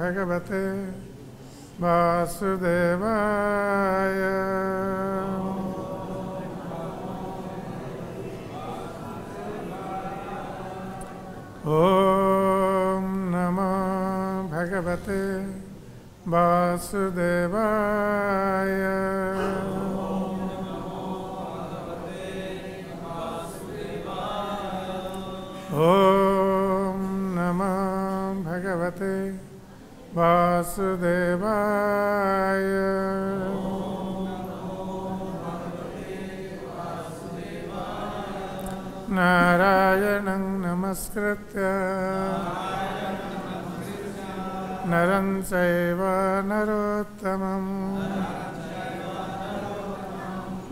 Bhagavate Vasudevaya. Om Namo Bhagavate Vasudevaya. Om Namo Bhagavate Vasudevaya. Narayanam namaskritya naram chaiva narottamam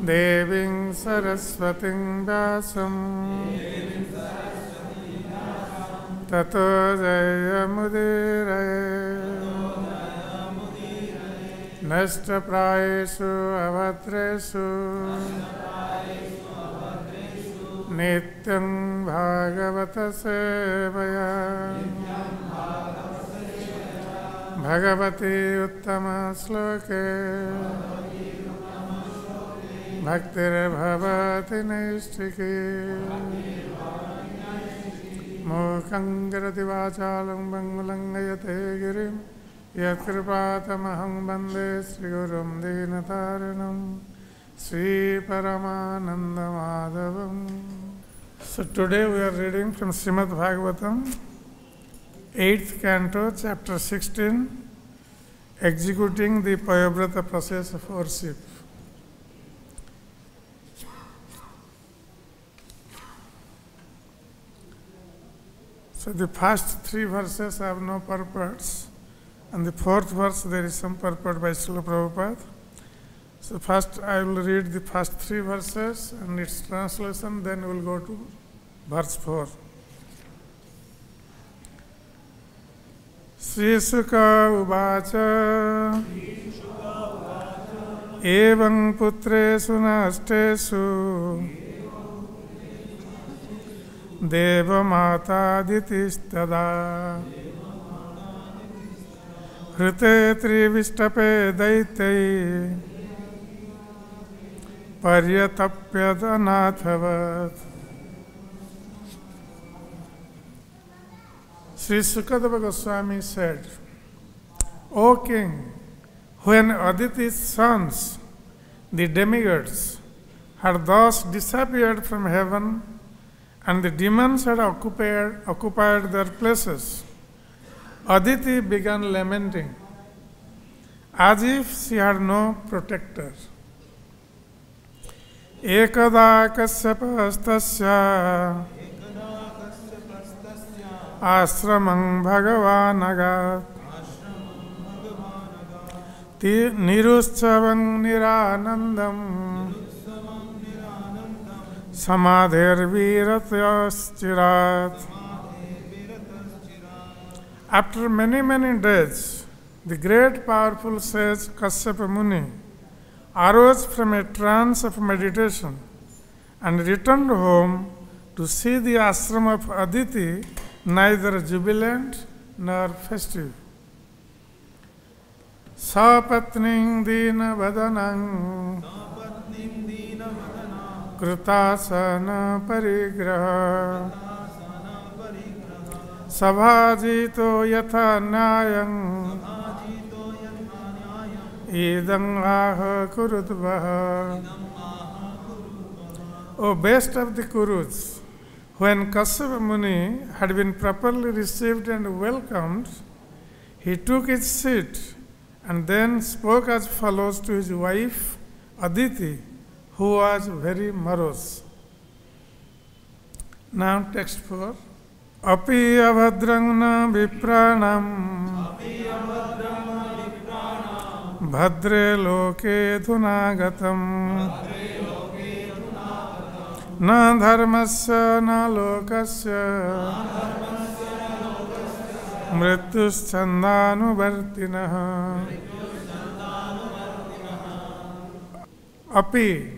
devim saraswatim vyasam tato jayamudiraye nashtaprayeshu avatreshu nityam bhagavata sevaya bhagavati uttama sloke bhaktir bhavati naistiki mukhaṁ karati vācālaṁ bangulangayate girim yat kripatamaham bande Sri Gurum Dinataranam Sri Paramananda Madhavam. So today we are reading from Srimad Bhagavatam, 8th canto, chapter 16, executing the Payavrata process of worship. So the first 3 verses have no purports, and the 4th verse there is some purport by Srila Prabhupada. So first I will read the first 3 verses and its translation, then we will go to verse 4. Sri Sukha Uvacha Evam Putresu Nasteshu Deva Mata Ditistada Hrute Trivistape Daitei Paryatapyadanathavat. Sri Sukadeva Goswami said, O king, when Aditi's sons, the demigods, had thus disappeared from heaven and the demons had occupied their places, Aditi began lamenting as if she had no protector. Ekada kasyapastasya ashramam bhagavan agat niruschavam niranandam samadhir viratyaschirat. After many days, the great powerful sage Kasyapa Muni arose from a trance of meditation and returned home to see the ashram of Aditi neither jubilant nor festive. Sapatning dina vadanang kritasana parigraha sabhajito yatha nyayang idang aha kurudvaha. O best of the Kurus, when Kasyapa Muni had been properly received and welcomed, he took his seat and then spoke as follows to his wife Aditi, who was very morose. Now text 4. Api avhadrang na vipranam bhadre loke dhunagatam na dharmasya na lokasya mrityuschandanuvartinah. api,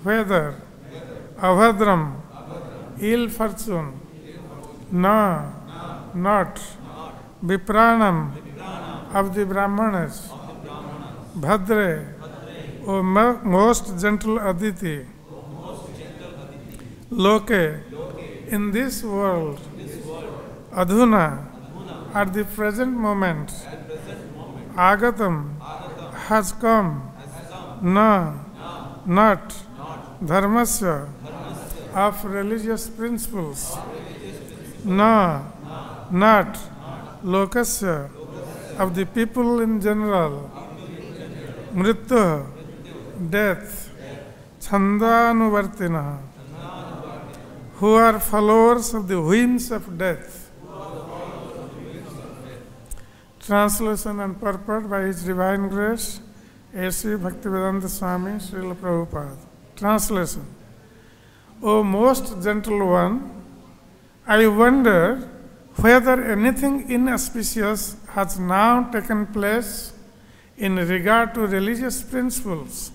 whether, avadram, ill fortune, na, not, vipranam, of the Brahmanas, bhadre, O most gentle Aditi, loke, in this world, adhuna, at the present moment, agatam, has come, na, not, dharmasya, of religious principles, na, not, lokasya, of the people in general, mrityu, death, chandanuvartina, who are followers of the whims of death. Translation and purport by His Divine Grace, A.C. Bhaktivedanta Swami, Srila Prabhupada. Translation. O most gentle one, I wonder whether anything inauspicious has now taken place in regard to religious principles,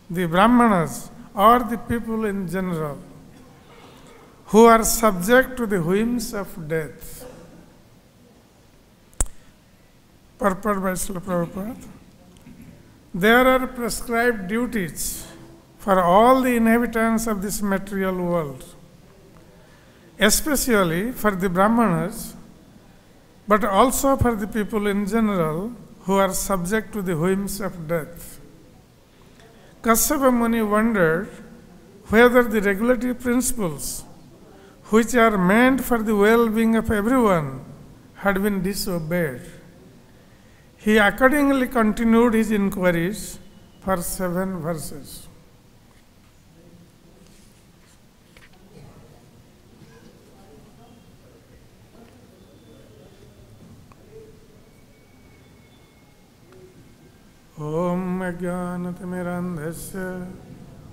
the Brahmanas or the people in general, who are subject to the whims of death. Purport by Srila Prabhupada. There are prescribed duties for all the inhabitants of this material world, especially for the Brahmanas, but also for the people in general who are subject to the whims of death. Kasyapa Muni wondered whether the regulatory principles, which are meant for the well-being of everyone, had been disobeyed. He accordingly continued his inquiries for 7 verses. Om Ajnanatimirandhasya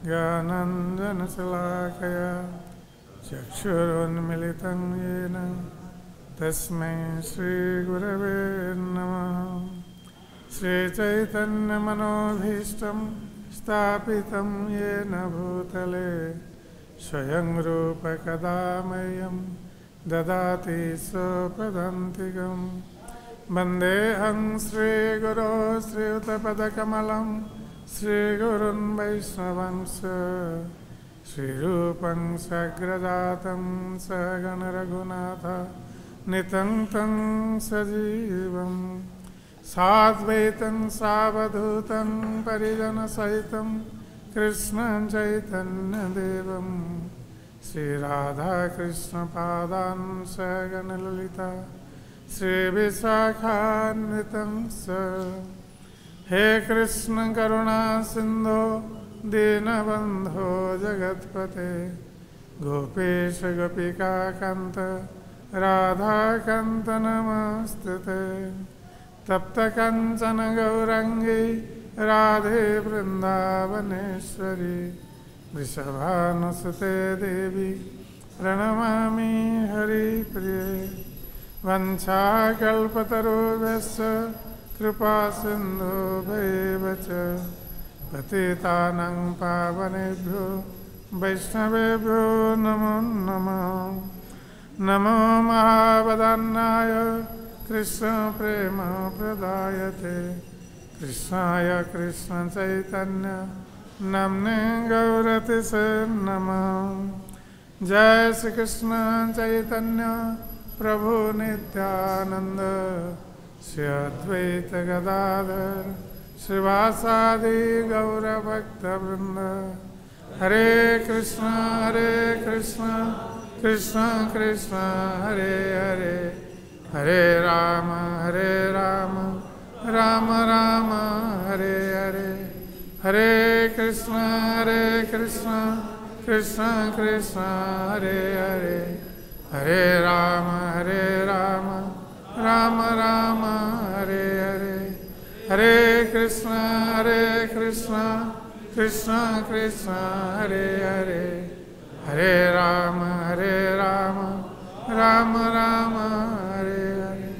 Jnananjanasalakaya Chakshurunmilitam Yena Tasmai Shri Gurave Namaha. Shri Chaitanya Manobhishtam Stapitam Yena Bhutale Swayam Rupa Kadamayam Dadati Sopadantikam Vandeham Sri Guru Sri Utapadakamalam Sri Gurun Vaishnavansya Sri Rupam Sagrajatam Sagana Raghunatha Nitantam Sajivam Sadvaitam Savadhutam Parijana Sahitam Krishna Chaitanya Devam Sri Radha Krishna Padan Sagana Lalita Sri Visakhanvitam Sa. He Krishna Karuna Sindho Dinabandho Jagatpate Gopesha Gopika Kanta Radha Kanta Namastute Tapta Kanchana Gaurangi Radhe Vrindavaneshwari Vrishabhanusute Devi Pranamami Hari Priye Vanchakalpatarubhyasya Kripa Sindhu Bhaivacha Patitanang Pavanebhyo Vaishnavebhyo Namo Namo Namo Mahavadannaya Krishna Prema Pradayate Krishnaya Krishna Chaitanya Namne Gaurati Se Namo. Jai Shri Krishna Chaitanya Prabhu Nityananda Shri Advaita Gadadhar Srivasadi Gaura Bhakta Vrinda. Hare Krishna Krishna Krishna Hare Hare Hare Rama Rama Rama Hare Hare Hare Krishna Krishna Krishna Hare Hare Hare Rama Rama Rama Hare Hare Hare Krishna Krishna Krishna Hare Hare Hare Rama Rama Rama Hare Hare.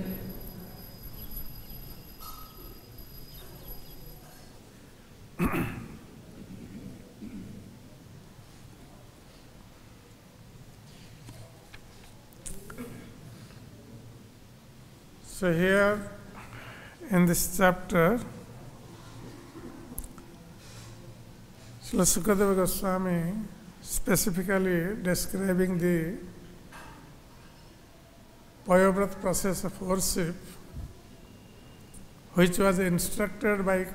So here in this chapter, Srila Sukadeva Goswami specifically describing the Payavrat process of worship, which was instructed by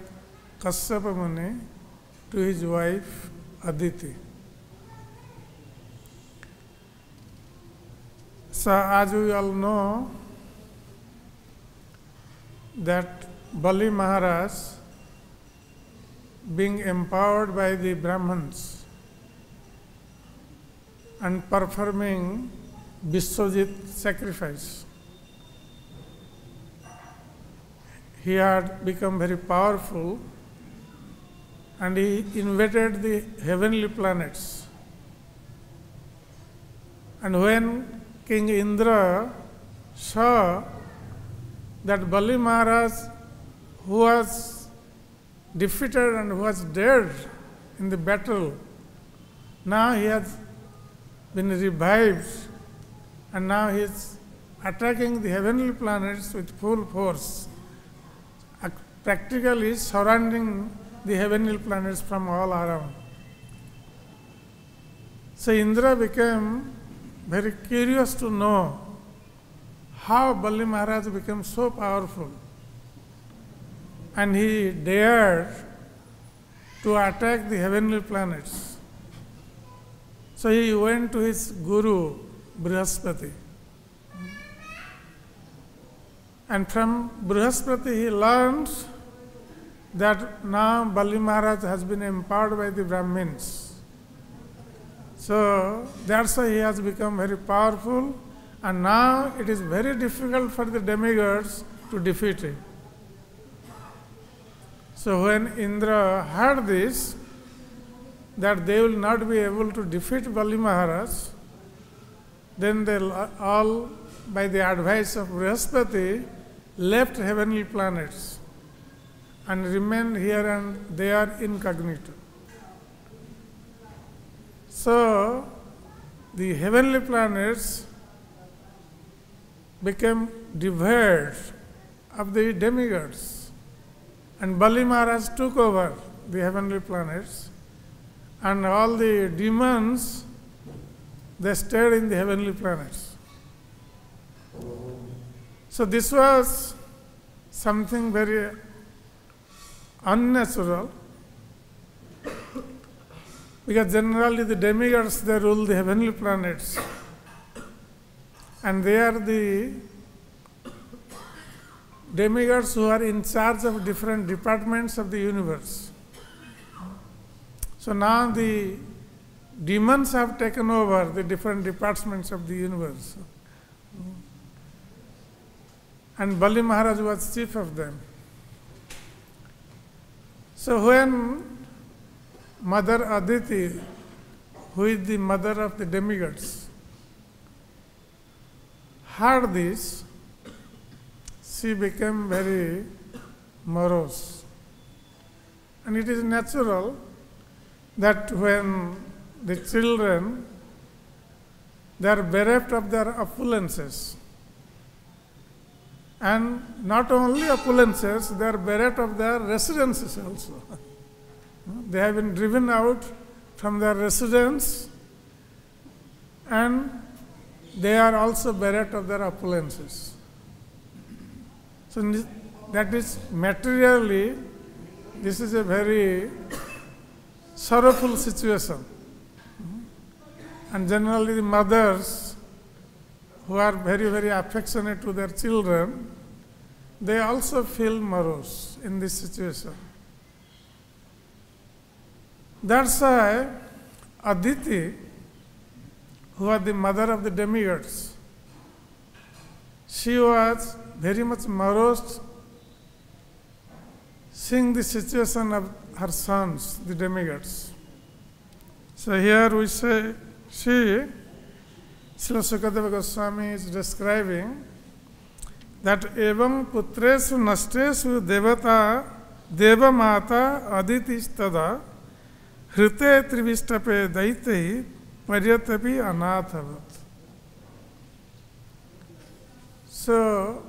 Kasyapa Muni to his wife Aditi. So as we all know that Bali Maharaj, being empowered by the Brahmins and performing Vishwajit sacrifice, he had become very powerful and he invaded the heavenly planets. And when King Indra saw that Bali Maharaj, who was defeated and who was dead in the battle, now he has been revived and now he is attacking the heavenly planets with full force, practically surrounding the heavenly planets from all around. So Indra became very curious to know how Bali Maharaj became so powerful, and he dared to attack the heavenly planets. So he went to his guru Brihaspati, and from Brihaspati he learned that now Bali Maharaj has been empowered by the Brahmins. So that's why he has become very powerful, and now it is very difficult for the demigods to defeat him. So when Indra heard this, that they will not be able to defeat Bali Maharaj, then they all, by the advice of Brihaspati, left heavenly planets and remained here and there incognito. So the heavenly planets became devoid of the demigods, and Bali Maharaj took over the heavenly planets, and all the demons, they stayed in the heavenly planets. So this was something very unnatural, because generally the demigods, they rule the heavenly planets, and they are the demigods who are in charge of different departments of the universe. So now the demons have taken over the different departments of the universe, and Bali Maharaj was chief of them. So when Mother Aditi, who is the mother of the demigods, heard this, she became very morose. And it is natural that when the children, they are bereft of their opulences, and not only opulences, they are bereft of their residences also. They have been driven out from their residence, and they are also bereft of their opulences. So that is materially, this is a very sorrowful situation. And generally the mothers who are very, very affectionate to their children, they also feel morose in this situation. That's why Aditi, who was the mother of the demigods, she was very much morose seeing the situation of her sons, the demigods. So here we say, Srila Sukadeva Goswami is describing that evam putresu nasteshu devata deva mata aditistada hrite trivishtape daite paryatapi anathavat. So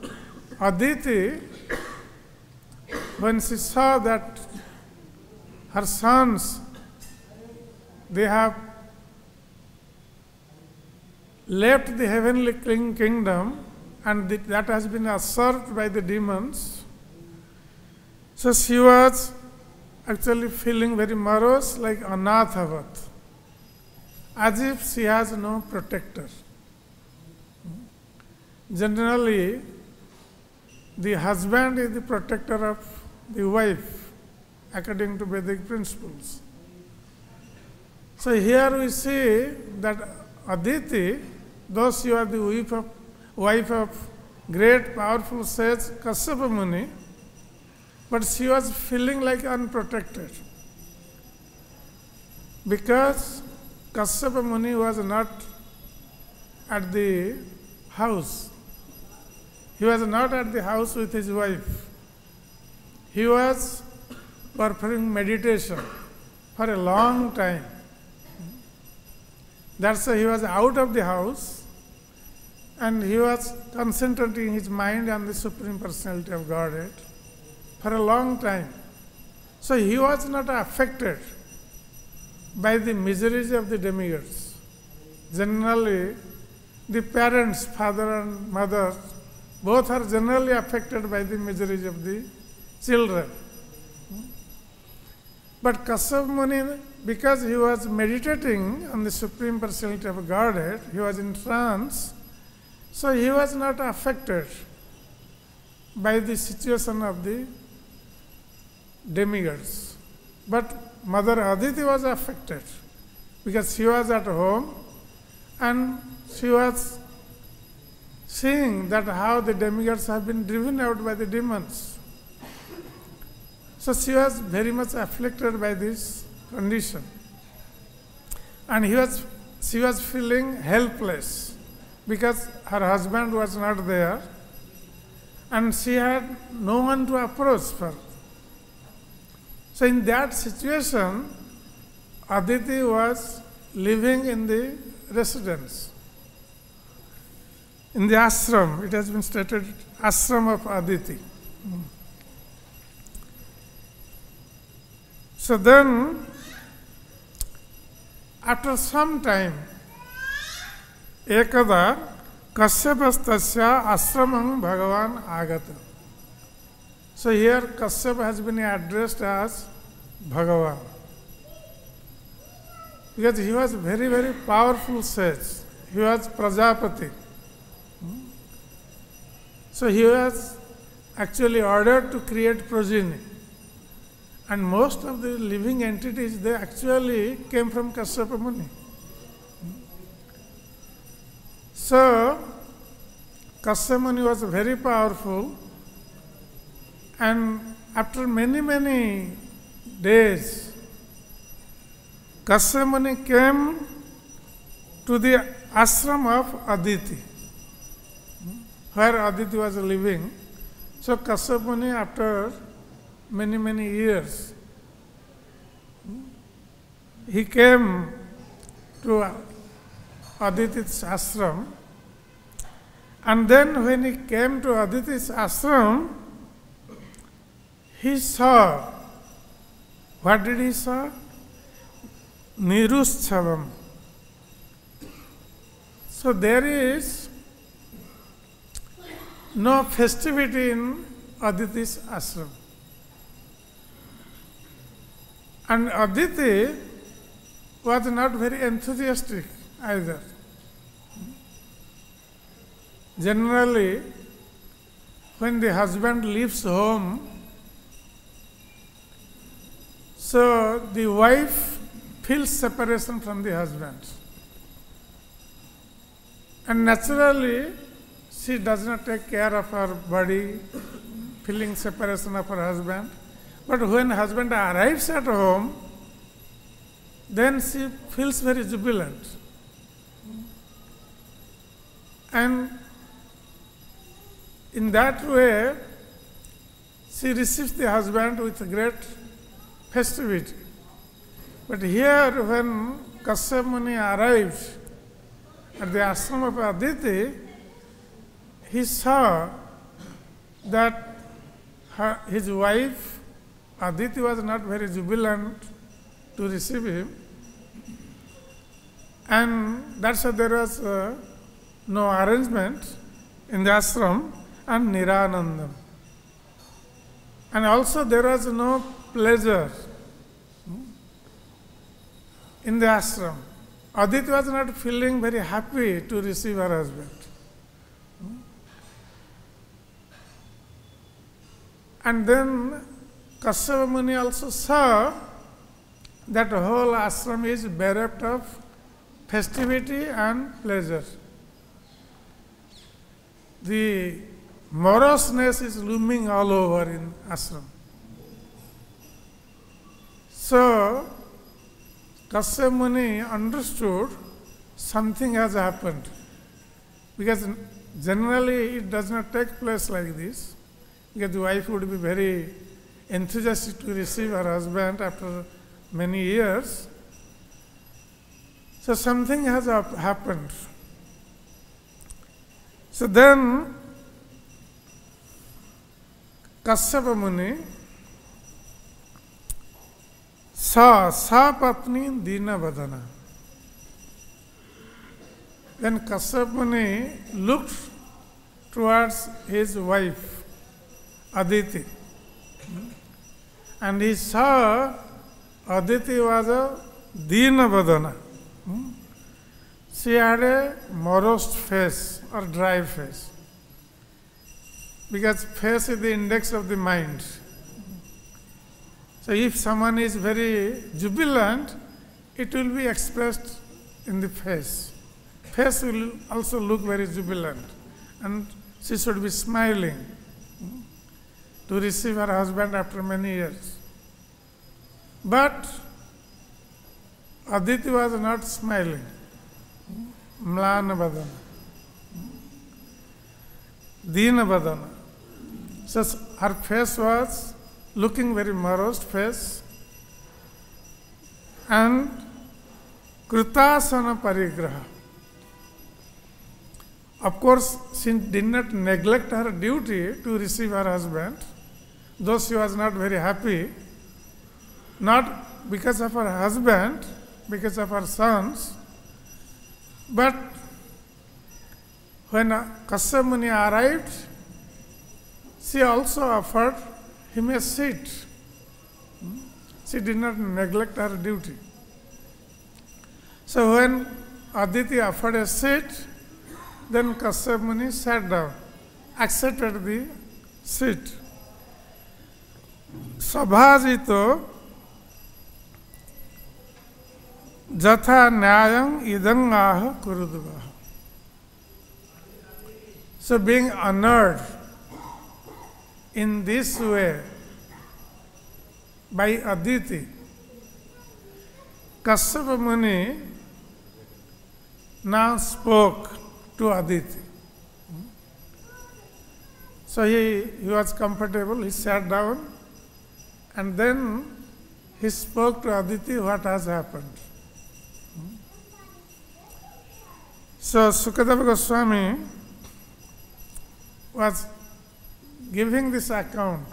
Aditi, when she saw that her sons, they have left the heavenly kingdom and that has been usurped by the demons, so she was actually feeling very morose, like anathavat, as if she has no protector. Generally, the husband is the protector of the wife, according to Vedic principles. So here we see that Aditi, though she was the wife of great powerful sage Kasyapa Muni, but she was feeling like unprotected. Because Kasyapa Muni was not at the house. He was not at the house with his wife. He was performing meditation for a long time. That's why he was out of the house and he was concentrating his mind on the Supreme Personality of Godhead for a long time. So he was not affected by the miseries of the demigods. Generally, the parents, father and mother, both are generally affected by the miseries of the children. But Kasyapa Muni, because he was meditating on the Supreme Personality of Godhead, he was in trance, so he was not affected by the situation of the demigods. But Mother Aditi was affected because she was at home and she was seeing that how the demigods have been driven out by the demons. So she was very much afflicted by this condition. And she was feeling helpless because her husband was not there and she had no one to approach for. So in that situation, Aditi was living in the residence. In the ashram, it has been stated, ashram of Aditi. So then, after some time, ekada kasyapastasya ashramam bhagavan agata. So here Kasyapa has been addressed as Bhagavan. Because he was very, very powerful sage. He was Prajapati. So he was actually ordered to create progeny. And most of the living entities, they actually came from Kasyapa Muni. So, Kasyapa Muni was very powerful, and after many, many days, Kasyapa Muni came to the ashram of Aditi, where Aditi was living. So Kasyapa Muni, after many, many years, he came to Aditi's ashram, and then when he came to Aditi's ashram, he saw, what did he saw? Niruschavam. So there is no festivity in Aditi's ashram. And Aditi was not very enthusiastic either. Generally, when the husband leaves home, so the wife feels separation from the husband. And naturally, she does not take care of her body, feeling separation of her husband. But when husband arrives at home, then she feels very jubilant. And in that way, she receives the husband with great festivity. But here, when Kasyapa Muni arrived at the ashram of Aditi, he saw that his wife Aditi was not very jubilant to receive him, and that's why there was no arrangement in the ashram and Niranandam. And also there was no pleasure in the ashram. Aditi was not feeling very happy to receive her husband. And then Kasyapa Muni also saw that the whole ashram is bereft of festivity and pleasure. The moroseness is looming all over in ashram. So Kasyapa Muni understood something has happened, because generally it does not take place like this, because the wife would be very enthusiastic to receive her husband after many years. So something has happened. So then Kasyapa Muni saw Sapatni Dina Vadana. Then Kasyapa Muni looked towards his wife Aditi, and he saw Aditi was a Dina Vadana. She had a morose face or dry face, because face is the index of the mind. So if someone is very jubilant, it will be expressed in the face. Face will also look very jubilant, and she should be smiling to receive her husband after many years. But Aditi was not smiling. Mlana Vadana. Dina Vadana. So her face was looking very morose face, and Kritasana Parigraha. Of course, she did not neglect her duty to receive her husband, though she was not very happy, not because of her husband, because of her sons, but when Kasyapa Muni arrived, she also offered him a seat. She did not neglect her duty. So when Aditi offered a seat, then Kasyapa Muni sat down, accepted the seat. Sabhajito Jatha Nyayam Idang Aha Kurudvaha. So being honored in this way by Aditi, Kasyapa Muni now spoke to Aditi. So he was comfortable, he sat down, and then he spoke to Aditi what has happened. So Sukadeva Goswami was giving this account.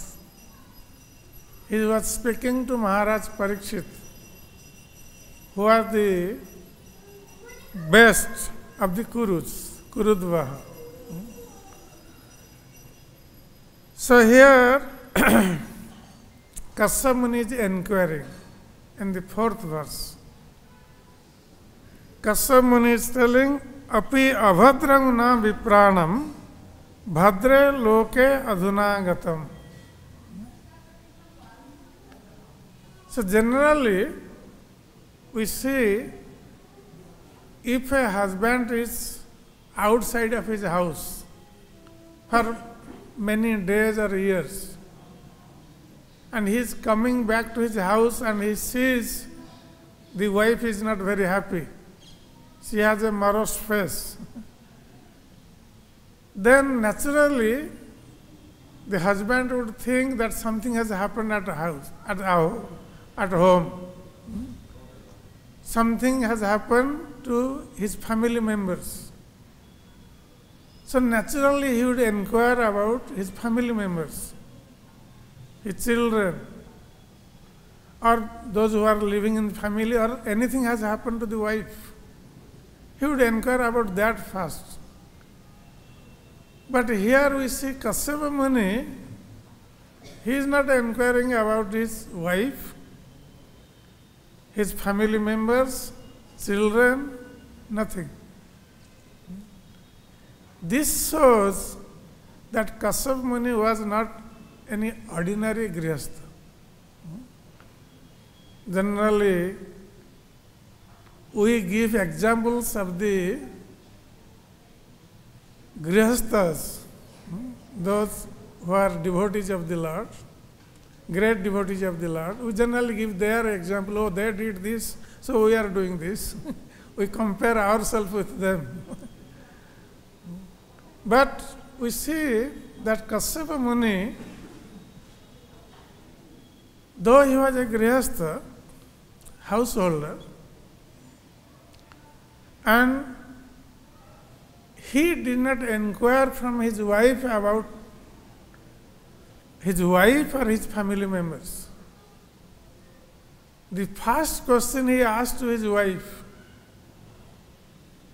He was speaking to Maharaj Parikshit, who was the best of the Kurus, Kurudvaha. So here Kasyapa Muni is inquiring in the 4th verse. Kasyapa Muni is telling, Api abhadrang na vipranam bhadre loke adhunagatam. So generally, we see if a husband is outside of his house for many days or years, and he is coming back to his house and he sees the wife is not very happy, she has a morose face, then naturally the husband would think that something has happened at the house, at home. Something has happened to his family members. So naturally he would inquire about his family members, his children, or those who are living in the family, or anything has happened to the wife. He would inquire about that first. But here we see Kasyapa Muni, he is not inquiring about his wife, his family members, children, nothing. This shows that Kasyapa Muni was not any ordinary Grihastha. Generally, we give examples of the Grihasthas, those who are devotees of the Lord, great devotees of the Lord. We generally give their example, oh, they did this, so we are doing this. We compare ourselves with them. But we see that Kasyapa Muni, though he was a Grihastha, householder, and he did not inquire from his wife about his wife or his family members. The first question he asked to his wife,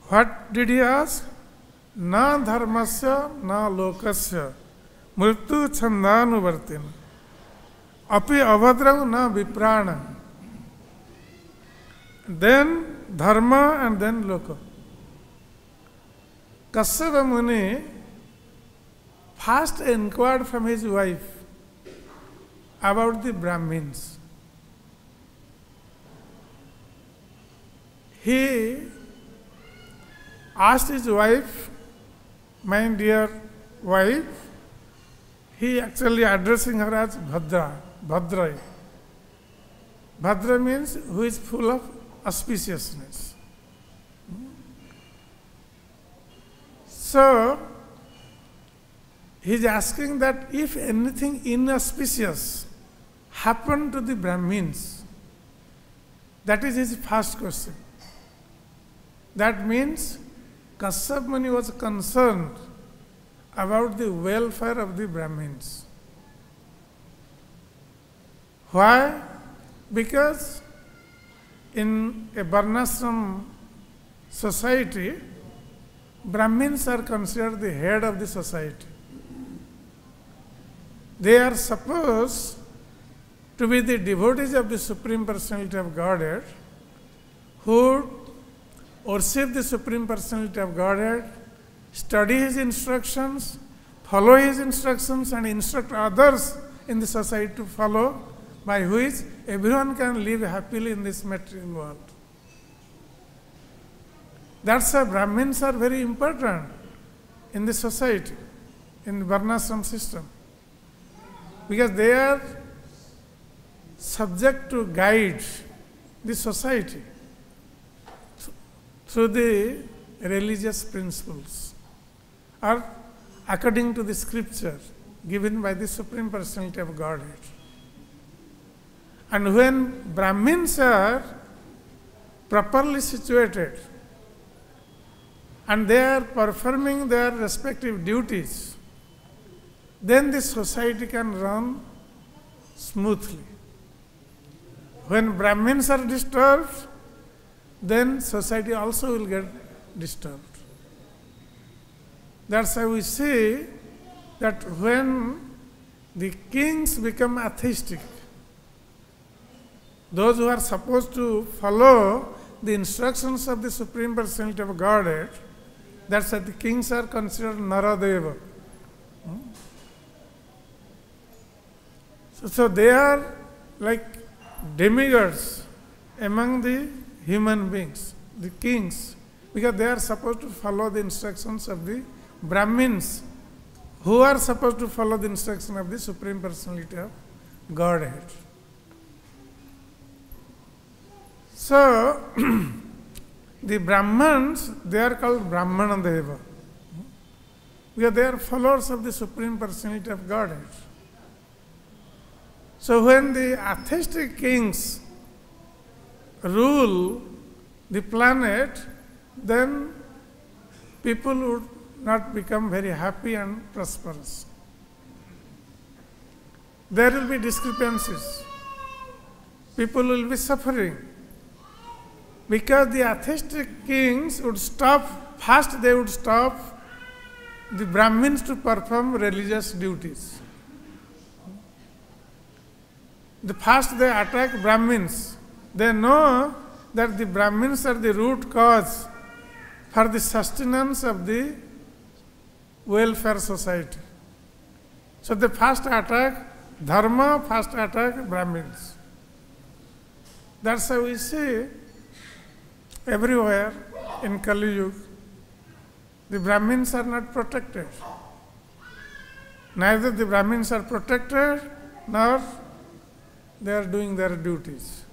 what did he ask? Na dharmasya na lokasya mrityu chandanuvartin api avhadrang na viprana. Then dharma and then loka. Kasyapa Muni first inquired from his wife about the Brahmins. He asked his wife, my dear wife, he actually addressing her as Bhadra, Bhadrai. Bhadra means who is full of auspiciousness. So, he is asking that if anything inauspicious happened to the Brahmins, that is his first question. That means Kasyapa Muni was concerned about the welfare of the Brahmins. Why? Because in a Varnashram society, Brahmins are considered the head of the society. They are supposed to be the devotees of the Supreme Personality of Godhead, who worship the Supreme Personality of Godhead, study his instructions, follow his instructions, and instruct others in the society to follow, by which everyone can live happily in this material world. That's why Brahmins are very important in the society, in the Varnashram system, because they are subject to guide the society through the religious principles or according to the scripture given by the Supreme Personality of Godhead. And when Brahmins are properly situated and they are performing their respective duties, then the society can run smoothly. When Brahmins are disturbed, then society also will get disturbed. That's why we see that when the kings become atheistic, those who are supposed to follow the instructions of the Supreme Personality of Godhead, that's why the kings are considered Naradeva. So they are like demigods among the human beings, the kings, because they are supposed to follow the instructions of the Brahmins, who are supposed to follow the instruction of the Supreme Personality of Godhead. So, the Brahmans, they are called Brahmana Deva, because they are followers of the Supreme Personality of Godhead. So when the atheistic kings rule the planet, then people would not become very happy and prosperous. There will be discrepancies. People will be suffering. Because the atheistic kings would stop, first they would stop the Brahmins to perform religious duties. First they attack Brahmins. They know that the Brahmins are the root cause for the sustenance of the welfare society. So they first attack Dharma, first attack Brahmins. That's how we see everywhere in Kali Yuga, the Brahmins are not protected. Neither the Brahmins are protected, nor they are doing their duties.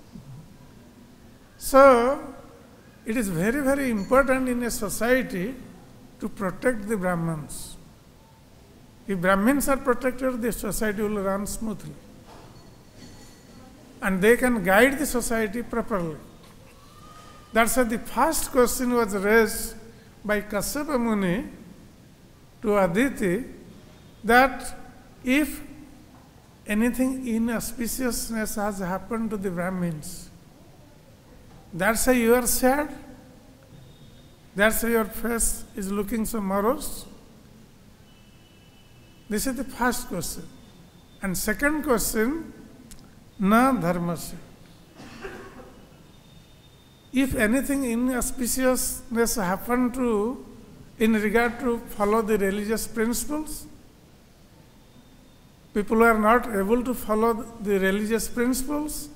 So, it is very, very important in a society to protect the Brahmins. If Brahmins are protected, the society will run smoothly. And they can guide the society properly. That's why the first question was raised by Kasyapa Muni to Aditi, that if anything inauspiciousness has happened to the Brahmins, that's why you are sad, that's why your face is looking so morose. This is the first question. And second question, na dharmasya. If anything inauspiciousness happened to, in regard to follow the religious principles, people are not able to follow the religious principles,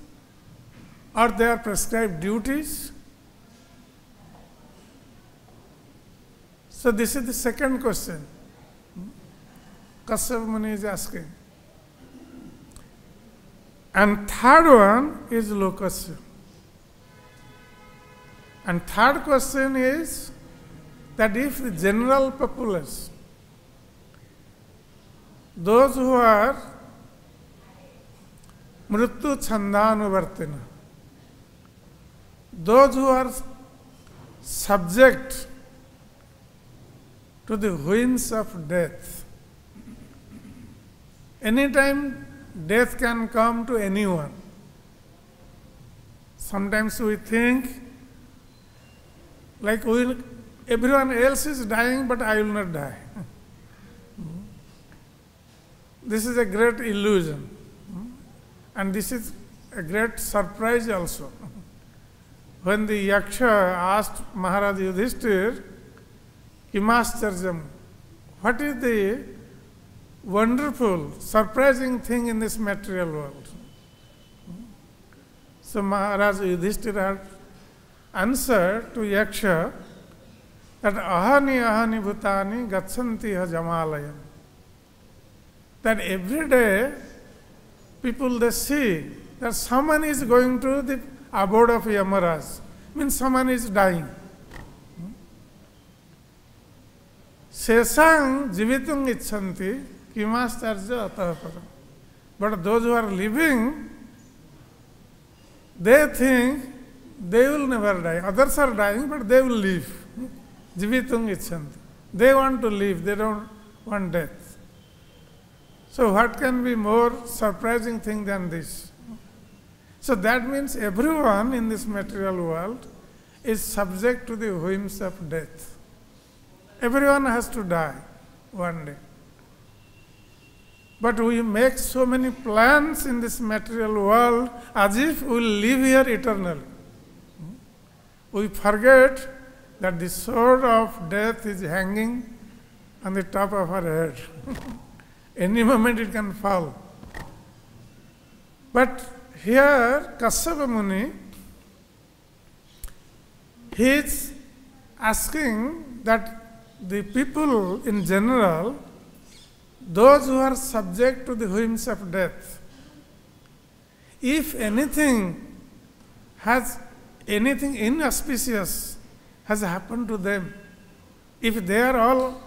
or their prescribed duties. So this is the second question Kasyapa Muni is asking. And third one is lokasya. And third question is that if the general populace, those who are mrityu chandhanuvartina, those who are subject to the winds of death, anytime death can come to anyone. Sometimes we think like everyone else is dying, but I will not die. This is a great illusion. And this is a great surprise also. When the Yaksha asked Maharaj Yudhishthir, Kimascharjam, what is the wonderful, surprising thing in this material world? So Maharaj Yudhishthir had answered to Yaksha that ahani ahani bhutani gachanti hajamalayam. That every day people they see that someone is going to the abode of Yamaraj, means someone is dying. Sesang jivitung icchanti kimascharja ataparam. But those who are living, they think they will never die. Others are dying, but they will live. Jivitung icchanti. They want to live, they don't want death. So what can be more surprising thing than this? So that means everyone in this material world is subject to the whims of death. Everyone has to die one day. But we make so many plans in this material world as if we will live here eternally. We forget that the sword of death is hanging on the top of our head. Any moment it can fall. But here, Kasyapa Muni, he is asking that the people in general, those who are subject to the whims of death, if anything inauspicious has happened to them, if they are all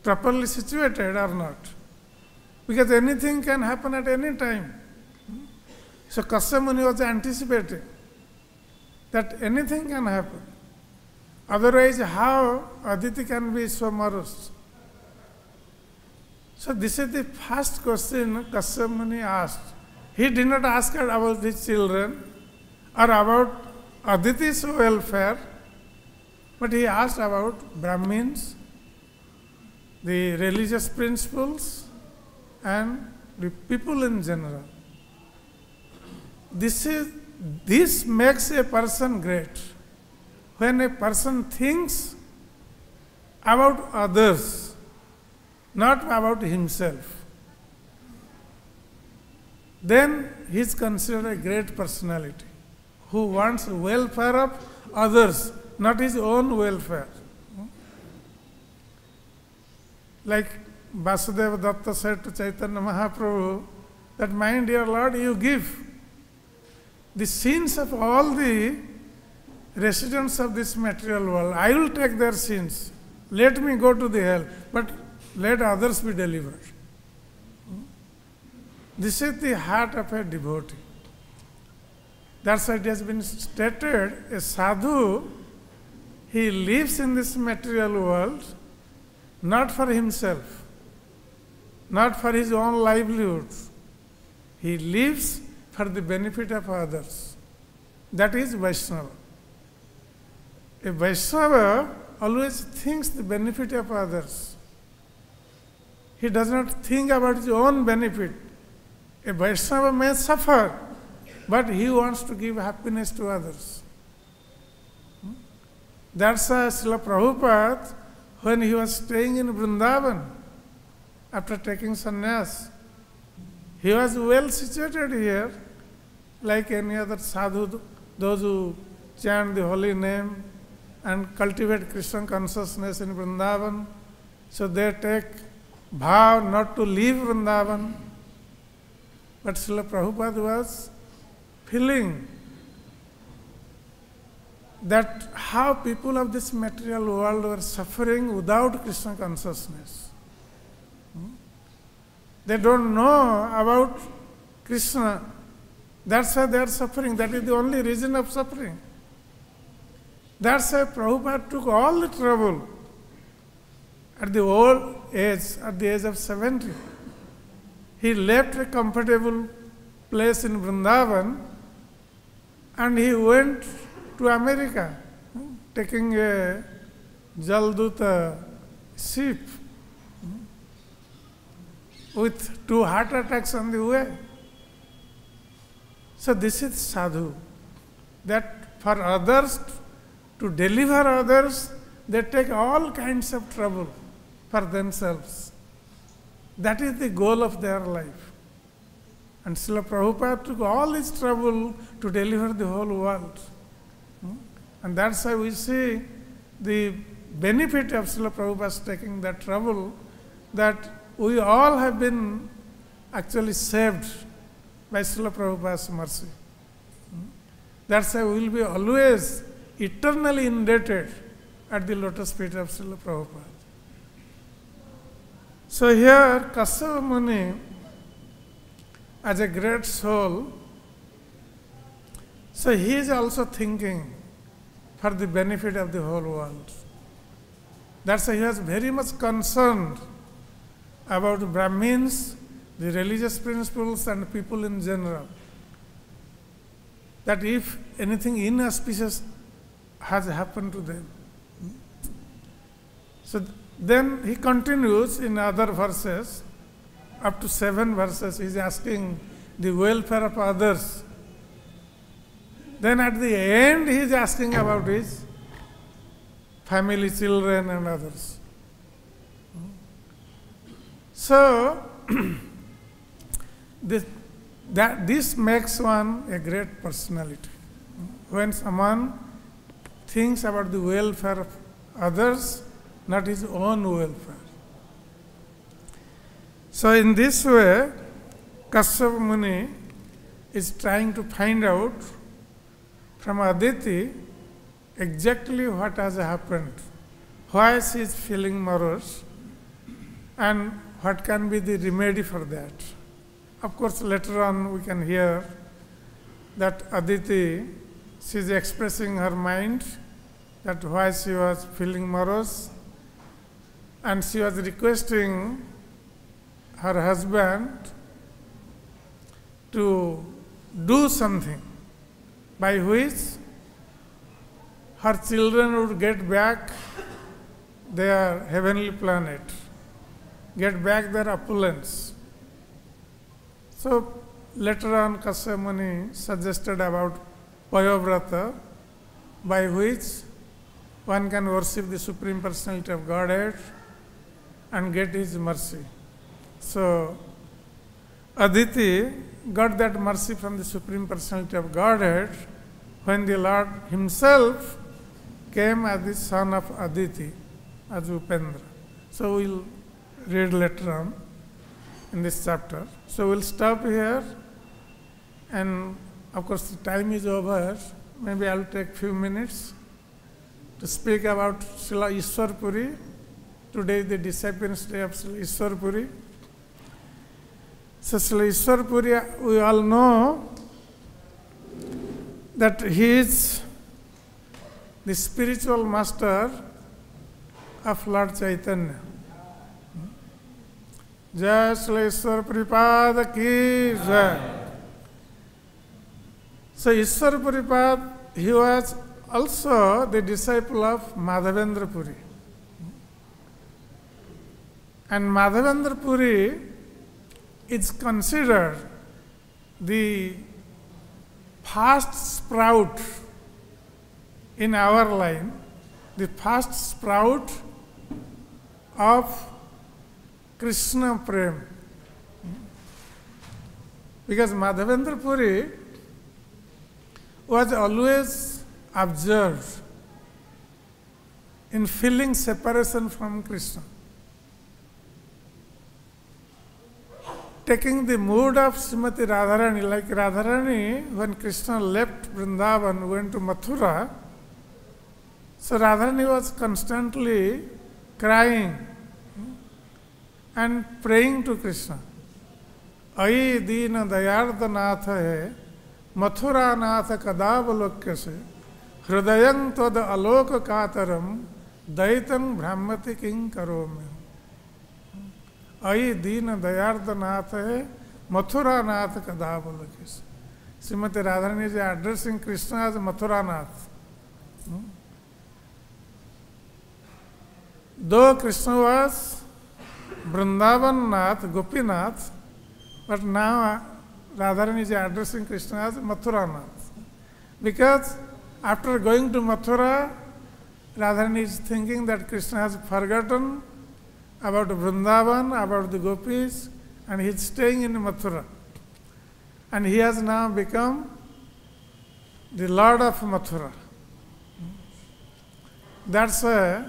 properly situated or not, because anything can happen at any time. So Kasyapa Muni was anticipating that anything can happen. Otherwise, how Aditi can be so morose? So this is the first question Kashyap Muni asked. He did not ask her about his children or about Aditi's welfare, but he asked about Brahmins, the religious principles, and the people in general. This makes a person great. When a person thinks about others, not about himself, then he is considered a great personality who wants welfare of others, not his own welfare. Like Vasudeva Datta said to Chaitanya Mahaprabhu that, my dear Lord, you give the sins of all the residents of this material world. I will take their sins. Let me go to the hell, but let others be delivered. This is the heart of a devotee. That's why it has been stated, a sadhu, he lives in this material world not for himself, not for his own livelihood. He lives for the benefit of others. That is Vaishnava. A Vaishnava always thinks the benefit of others. He does not think about his own benefit. A Vaishnava may suffer, but he wants to give happiness to others. That's why Srila Prabhupada, when he was staying in Vrindavan, after taking sannyas, he was well situated here, like any other sadhu, those who chant the holy name and cultivate Krishna consciousness in Vrindavan. So they take vow not to leave Vrindavan. But Srila Prabhupada was feeling that how people of this material world were suffering without Krishna consciousness. They don't know about Krishna. That's why they are suffering. That is the only reason of suffering. That's why Prabhupada took all the trouble at the old age, at the age of 70. He left a comfortable place in Vrindavan and he went to America, taking a Jalduta ship with 2 heart attacks on the way. So this is sadhu, that for others, to deliver others, they take all kinds of trouble for themselves. That is the goal of their life. And Srila Prabhupada took all his trouble to deliver the whole world. And that's why we see the benefit of Srila Prabhupada taking that trouble, that we all have been actually saved by Srila Prabhupada's mercy. That's why we will be always eternally indebted at the lotus feet of Srila Prabhupada. So here, Kashyap Muni, as a great soul, so he is also thinking for the benefit of the whole world. That's why he was very much concerned about Brahmins, the religious principles, and people in general. That if anything inauspicious has happened to them. So then he continues in other verses, up to 7 verses, he is asking the welfare of others. Then at the end he is asking about his family, children and others. So this makes one a great personality. When someone thinks about the welfare of others, not his own welfare. So in this way, Kashyap Muni is trying to find out from Aditi exactly what has happened, why she is feeling morose, and what can be the remedy for that. Of course, later on we can hear that Aditi, she is expressing her mind that why she was feeling morose, and she was requesting her husband to do something by which her children would get back their heavenly planet, get back their opulence. So later on Kasyapa Muni suggested about Payovrata, by which one can worship the Supreme Personality of Godhead and get His mercy. So Aditi got that mercy from the Supreme Personality of Godhead when the Lord Himself came as the son of Aditi, as Upendra. So we'll read later on in this chapter. So we'll stop here, and of course the time is over. Maybe I'll take few minutes to speak about Srila Ishwar Puri. Today is the disappearance day of Srila Ishwar Puri. So Srila Ishwar Puri, we all know that he is the spiritual master of Lord Chaitanya. Jai Srila Ishwar Puripad ki jai. So Ishwar Puripad, he was also the disciple of Madhavendra Puri. And Madhavendra Puri is considered the first sprout in our line, the first sprout of Krishna Prem. Because Madhavendra Puri was always observed in feeling separation from Krishna. Taking the mood of Srimati Radharani, like Radharani, when Krishna left Vrindavan, went to Mathura, so Radharani was constantly crying and praying to Krishna. Ai Deena Dayarda Natha hai, Mathura Natha Kadavalokya se, Hridayang Toda Aloka Kataram, Daitam Brahmati King Karome. Ai Deena Dayarda Natha hai, Mathura Natha Kadavalokya se. Srimati Radharani is addressing Krishna as Mathura Nath. Though Krishna was Vrindavan Nath, Gopinath, but now Radharani is addressing Krishna as Mathura Nath. Because after going to Mathura, Radharani is thinking that Krishna has forgotten about Vrindavan, about the gopis, and he is staying in Mathura. And he has now become the Lord of Mathura. That's why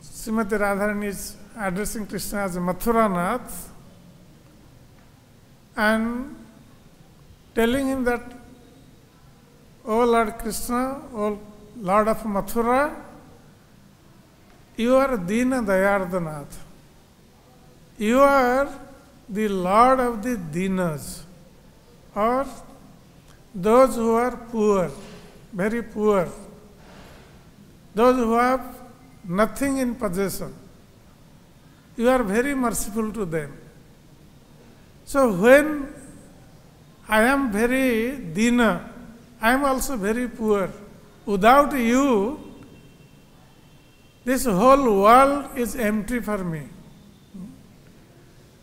Srimati Radharani is addressing Krishna as Mathura Nath and telling him that, O Lord Krishna, O Lord of Mathura, you are Deena Dayarda Nath. You are the Lord of the Deenas, or those who are poor, very poor, those who have nothing in possession. You are very merciful to them. So when I am very Deena, I am also very poor. Without you, this whole world is empty for me.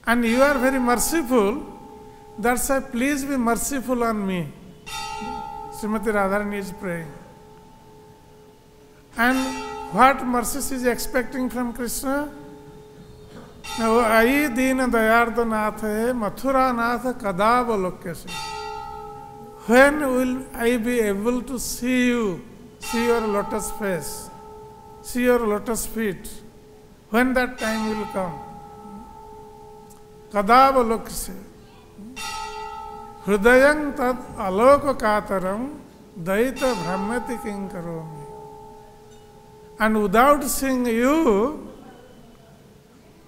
And you are very merciful, that's why please be merciful on me. Srimati Radharani is praying. And what mercy she is expecting from Krishna? Now, Ai Deena Dayarda Nath hai, Mathura Nath Kadavalokya se. When will I be able to see you, see your lotus face, see your lotus feet? When that time will come? Kadavalokya se. Hridayang tad aloka kataram, daita brahmati king karomi. And without seeing you,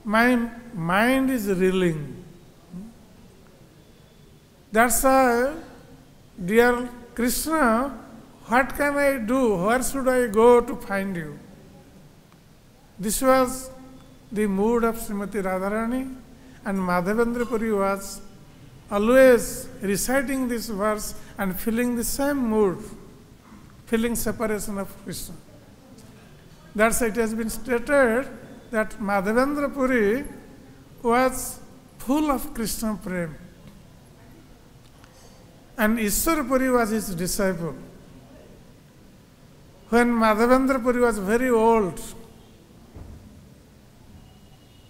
my mind is reeling. That's why, dear Krishna, what can I do? Where should I go to find you? This was the mood of Srimati Radharani, and Madhavendra Puri was always reciting this verse and feeling the same mood, feeling separation of Krishna. That's why it has been stated that Madhavendra Puri was full of Krishna prem, and Ishwar Puri was his disciple. When Madhavendra Puri was very old,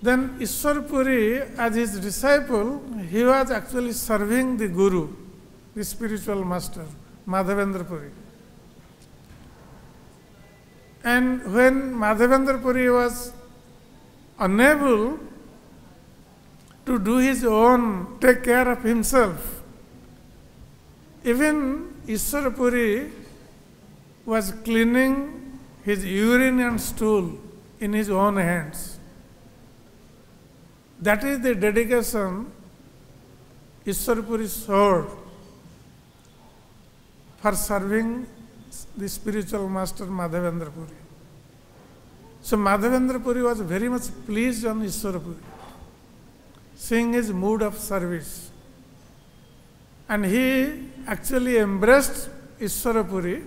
then Ishwar Puri, as his disciple, he was actually serving the Guru, the spiritual master, Madhavendra Puri. And when Madhavendra Puri was unable to do his own, take care of himself, even Ishwar Puri was cleaning his urine and stool in his own hands. That is the dedication Ishwar Puri showed for serving the spiritual master Madhavendra Puri. So Madhavendra Puri was very much pleased on Ishwar Puri, seeing his mood of service. And he actually embraced Ishwar Puri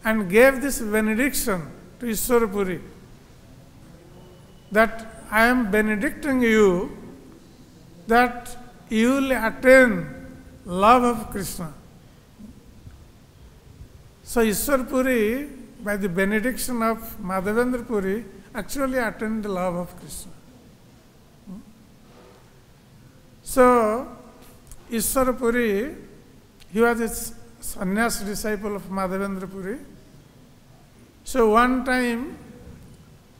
and gave this benediction to Ishwar Puri, that I am benedicting you that you will attain love of Krishna. So Ishwar Puri, by the benediction of Madhavendra Puri, actually attained the love of Krishna. So Ishwar Puri, he was a sannyas disciple of Madhavendra Puri. So one time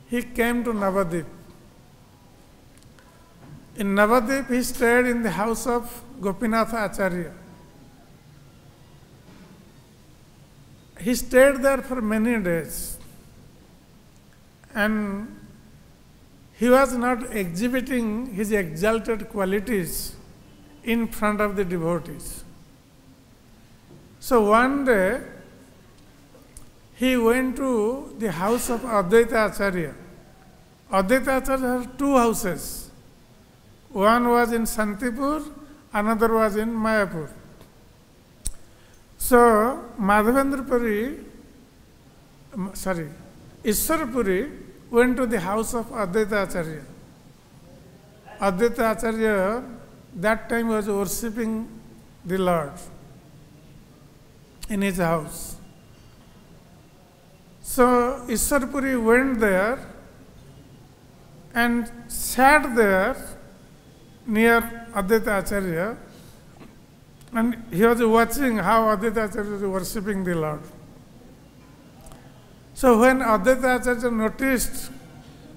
he came to Navadip. In Navadip, he stayed in the house of Gopinatha Acharya. He stayed there for many days, and he was not exhibiting his exalted qualities in front of the devotees. So one day, he went to the house of Advaita Acharya. Advaita Acharya had two houses. One was in Santipur, another was in Mayapur. So Madhavendra Puri, Ishwar Puri went to the house of Advaita Acharya. Advaita Acharya that time was worshipping the Lord in his house. So Ishwar Puri went there and sat there near Advaita Acharya, and he was watching how Advaita Acharya was worshipping the Lord. So when Advaita Acharya noticed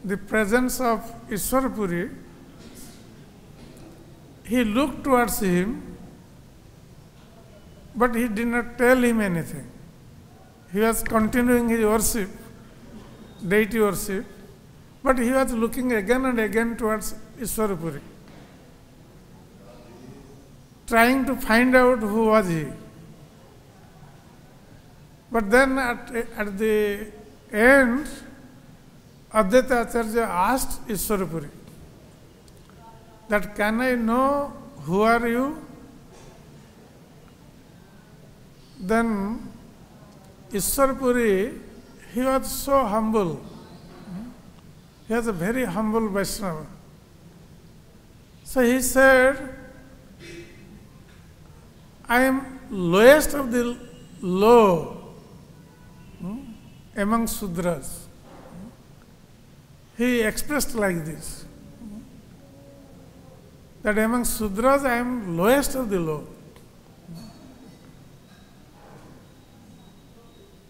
the presence of Ishwar Puri, he looked towards him, but he did not tell him anything. He was continuing his worship, deity worship, but he was looking again and again towards Ishwar Puri, trying to find out who was he. But then at the end, Advaita Acharya asked Ishwar Puri that, can I know who are you? Then Ishwar Puri, he was so humble. He was a very humble Vaishnava. So he said, I am lowest of the low among Sudras. He expressed like this, that among Sudras I am lowest of the low.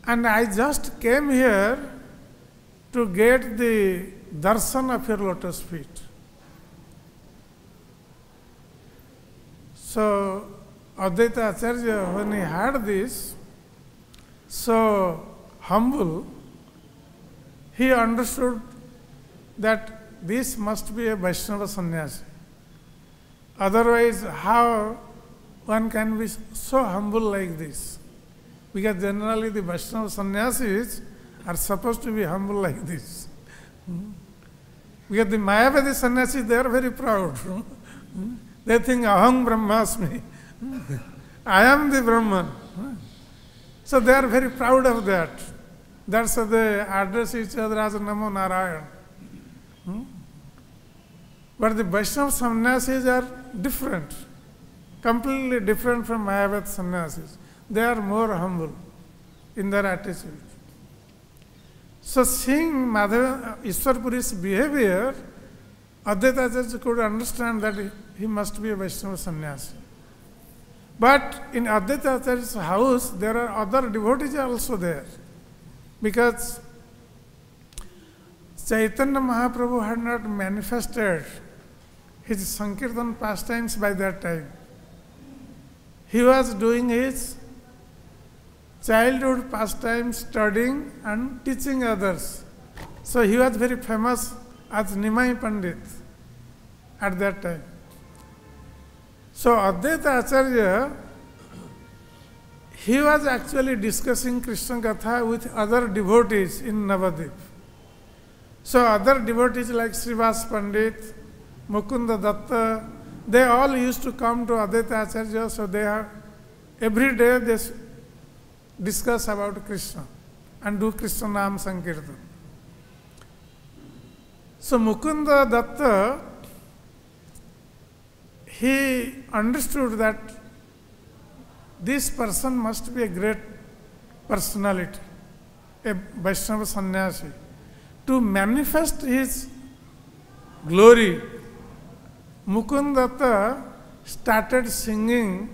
And I just came here to get the darshan of your lotus feet. So Advaita Acharya, when he heard this, so humble, he understood that this must be a Vaishnava sannyasi. Otherwise, how one can be so humble like this? Because generally the Vaishnava sannyasis are supposed to be humble like this. Because the Mayavadi sannyasis, they are very proud. They think, aham brahmasmi. I am the Brahman. So they are very proud of that. That's why they address each other as Namo Narayana. But the Vaishnava sannyasis are different, completely different from Mayavadi sannyasis. They are more humble in their attitude. So seeing Ishwar Puri's behavior, Advaita Acharya could understand that he must be a Vaishnava sannyasi. But in Advaita Acharya's house, there are other devotees also there. Because Chaitanya Mahaprabhu had not manifested his Sankirtan pastimes by that time. He was doing his childhood pastimes, studying and teaching others. So he was very famous as Nimai Pandit at that time. So Advaita Acharya, he was actually discussing Krishna Katha with other devotees in Navadvip. So other devotees like Srivas Pandit, Mukunda Datta, they all used to come to Advaita Acharya, so every day they discuss about Krishna and do Krishna Nam Sankirtan. So Mukunda Datta, he understood that this person must be a great personality, a Vaishnava sannyasi. To manifest his glory, Mukunda Datta started singing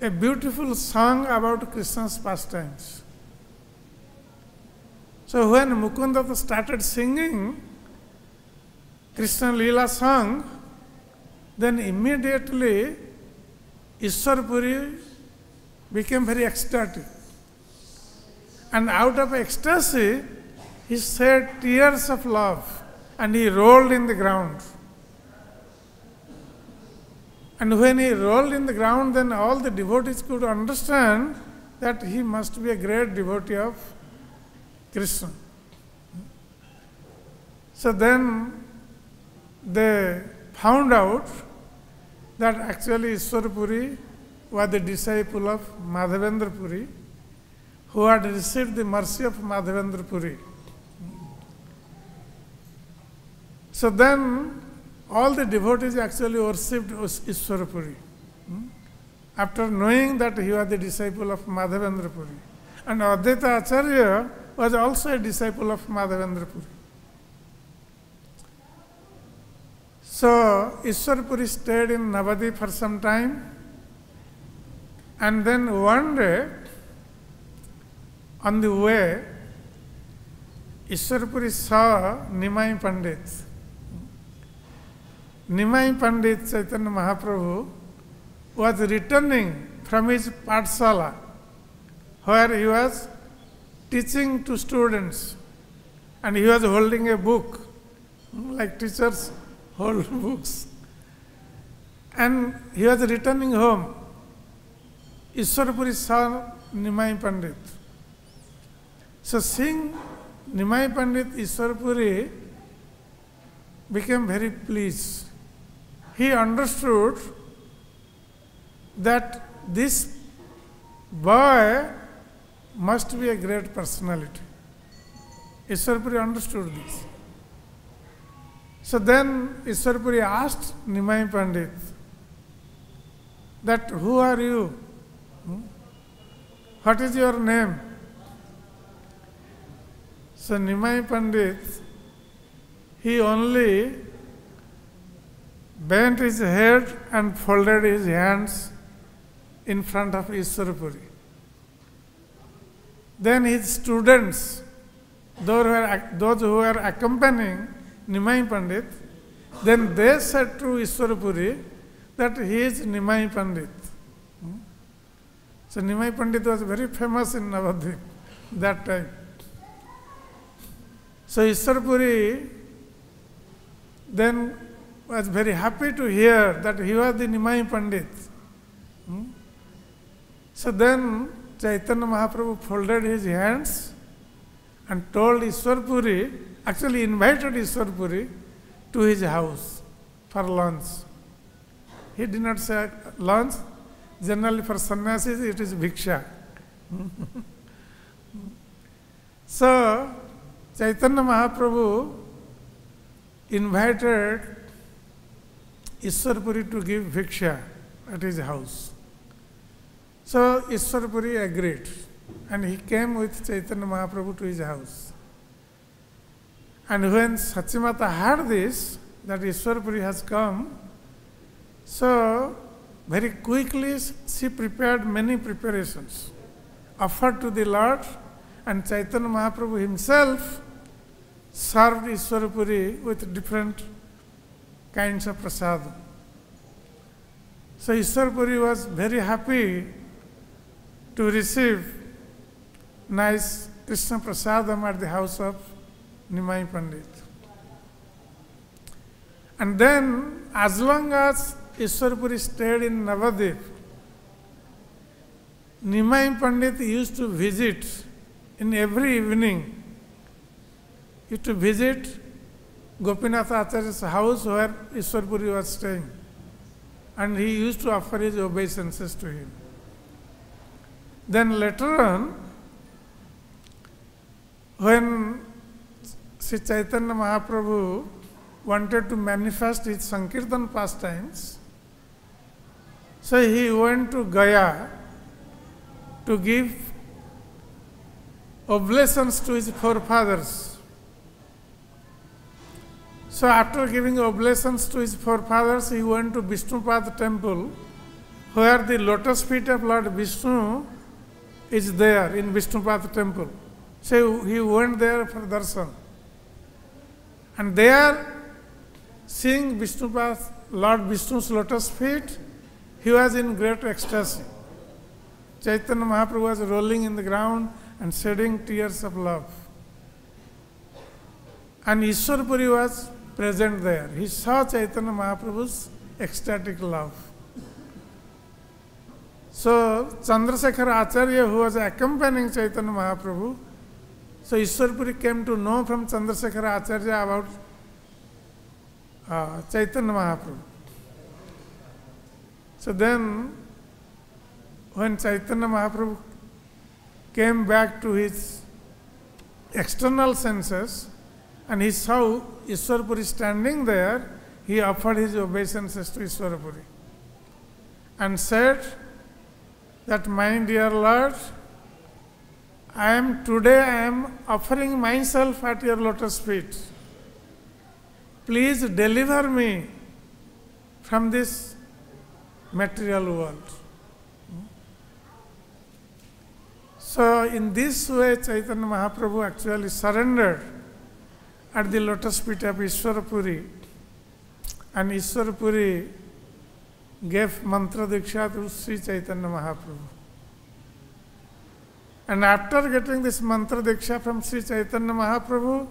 a beautiful song about Krishna's pastimes. So when Mukunda Datta started singing Krishna Leela song, then immediately Ishwar Puri became very ecstatic. And out of ecstasy, he shed tears of love and he rolled in the ground. And when he rolled in the ground, then all the devotees could understand that he must be a great devotee of Krishna. So then they found out that actually Ishwar Puri was the disciple of Madhavendra Puri, who had received the mercy of Madhavendra Puri. So then all the devotees actually worshipped Ishwar Puri, after knowing that he was the disciple of Madhavendra Puri. And Advaita Acharya was also a disciple of Madhavendra Puri. So Ishwar Puri stayed in Navadvip for some time, and then one day on the way, Ishwar Puri saw Nimai Pandit. Nimai Pandit Chaitanya Mahaprabhu was returning from his Pathsala, where he was teaching to students, and he was holding a book, like teachers hold books. And he was returning home. Ishwar Puri saw Nimai Pandit. So seeing Nimai Pandit, Ishwar Puri became very pleased. He understood that this boy must be a great personality. Ishwar Puri understood this. So then Ishwar Puri asked Nimai Pandit that, who are you? What is your name? So Nimai Pandit, he only bent his head and folded his hands in front of Ishwar Puri. Then his students, those who were accompanying Nimai Pandit, then they said to Ishwar Puri that he is Nimai Pandit. So Nimai Pandit was very famous in Navadvip that time. So Ishwar Puri then was very happy to hear that he was the Nimai Pandit. So then Chaitanya Mahaprabhu folded his hands and told Ishwar Puri, actually invited Ishwar Puri to his house for lunch. He did not say lunch. Generally for sannyasis it is bhiksha. So Chaitanya Mahaprabhu invited Ishwar Puri to give bhiksha at his house. So Ishwar Puri agreed and he came with Chaitanya Mahaprabhu to his house. And when Sachimata heard this, that Ishwar Puri has come, so very quickly she prepared many preparations, offered to the Lord, and Chaitanya Mahaprabhu himself served Ishwar Puri with different kinds of prasadam. So Ishwar Puri was very happy to receive nice Krishna prasadam at the house of Nimai Pandit. And then, as long as Ishwar Puri stayed in Navadvip, Nimai Pandit used to visit in every evening. He used to visit Gopinath Acharya's house where Ishwar Puri was staying. And he used to offer his obeisances to him. Then later on, when Sri Chaitanya Mahaprabhu wanted to manifest his Sankirtan pastimes, so he went to Gaya to give oblations to his forefathers. So after giving oblations to his forefathers, he went to Vishnupad temple, where the lotus feet of Lord Vishnu is there in Vishnupad temple. So he went there for darshan. And there, seeing Lord Vishnu's lotus feet, he was in great ecstasy. Chaitanya Mahaprabhu was rolling in the ground and shedding tears of love. And Ishwar Puri was present there. He saw Chaitanya Mahaprabhu's ecstatic love. So Chandrasekhar Acharya, who was accompanying Chaitanya Mahaprabhu, so Ishwar Puri came to know from Chandrasekhar Acharya about Chaitanya Mahaprabhu. So then, when Chaitanya Mahaprabhu came back to his external senses and he saw Ishwar Puri standing there, he offered his obeisances to Ishwar Puri and said that, my dear Lord, today I am offering myself at your lotus feet. Please deliver me from this material world. So in this way, Chaitanya Mahaprabhu actually surrendered at the lotus feet of Ishwar Puri, and Ishwar Puri gave mantra diksha to Sri Chaitanya Mahaprabhu. And after getting this mantra diksha from Sri Chaitanya Mahaprabhu,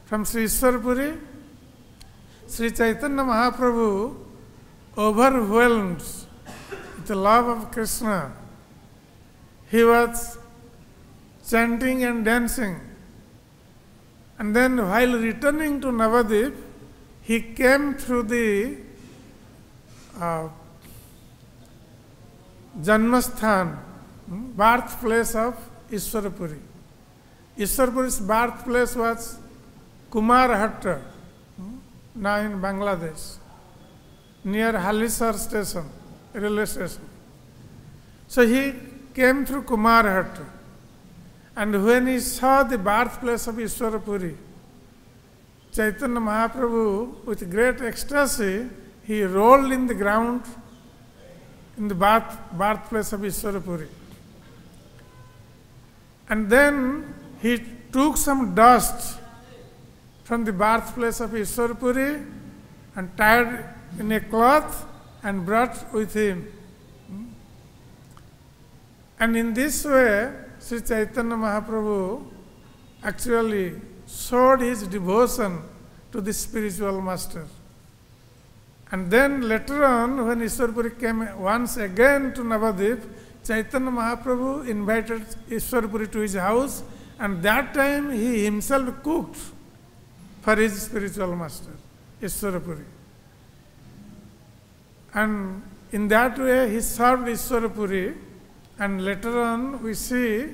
from Sri Ishwar Puri, Sri Chaitanya Mahaprabhu, overwhelmed with the love of Krishna, he was chanting and dancing. And then while returning to Navadvip, he came through the Janmasthan, birthplace of Ishwar Puri. Ishwar Puri's birthplace was Kumarhatta, now in Bangladesh, near Halisar station, railway station. So he came through Kumarhatta, and when he saw the birthplace of Ishwar Puri, Chaitanya Mahaprabhu, with great ecstasy, he rolled in the ground in the birthplace of Ishwar Puri. And then he took some dust from the birthplace of Ishwar Puri and tied in a cloth and brought with him. And in this way, Sri Chaitanya Mahaprabhu actually showed his devotion to the spiritual master. And then later on, when Ishwar Puri came once again to Navadvip, Chaitanya Mahaprabhu invited Ishwarpuri to his house, and that time he himself cooked for his spiritual master, Ishwarpuri. And in that way he served Ishwarpuri, and later on we see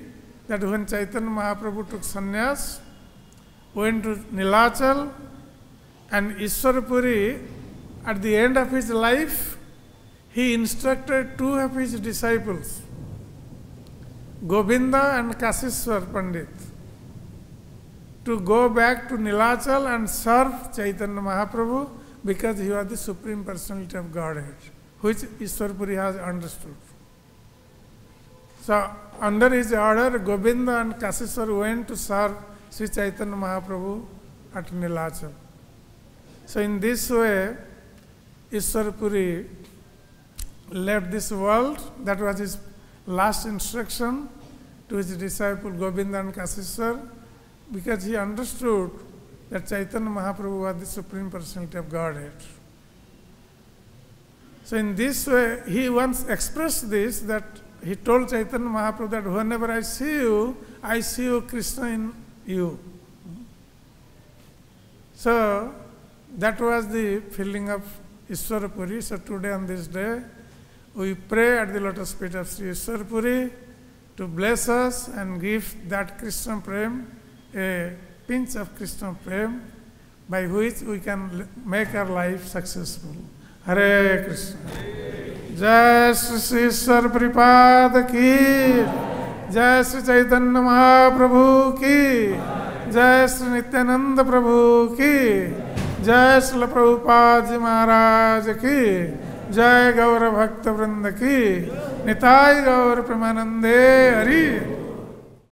that when Chaitanya Mahaprabhu took sannyas, went to Nilachal, and Ishwarpuri, at the end of his life, he instructed two of his disciples, Govinda and Kasishwar Pandit, to go back to Nilachal and serve Chaitanya Mahaprabhu, because he was the Supreme Personality of Godhead, which Ishwarpuri has understood. So, under his order, Govinda and Kasishwar went to serve Sri Chaitanya Mahaprabhu at Nilachal. So, in this way, Ishwarpuri left this world. That was his last instruction to his disciple Govinda and Kasishwar, because he understood that Chaitanya Mahaprabhu was the Supreme Personality of Godhead. So in this way, he once expressed this, that he told Chaitanya Mahaprabhu that whenever I see you Krishna in you. So that was the feeling of Ishwarpuri. So today on this day, we pray at the lotus feet of Sri Ishwarpuri to bless us and give that Krishna Prem, a pinch of Krishna Prem, by which we can make our life successful. Hare Krishna. Jai Sri Ishwar Pripad ki, Jai Sri Chaitanya Mahaprabhu ki, Jai Sri Nityananda Prabhu ki, Jai Sri Prabhupada Ji Maharaj ki, Jai Gaurav Bhakta Vrinda ki, Nitai Gaur Premanande Hari.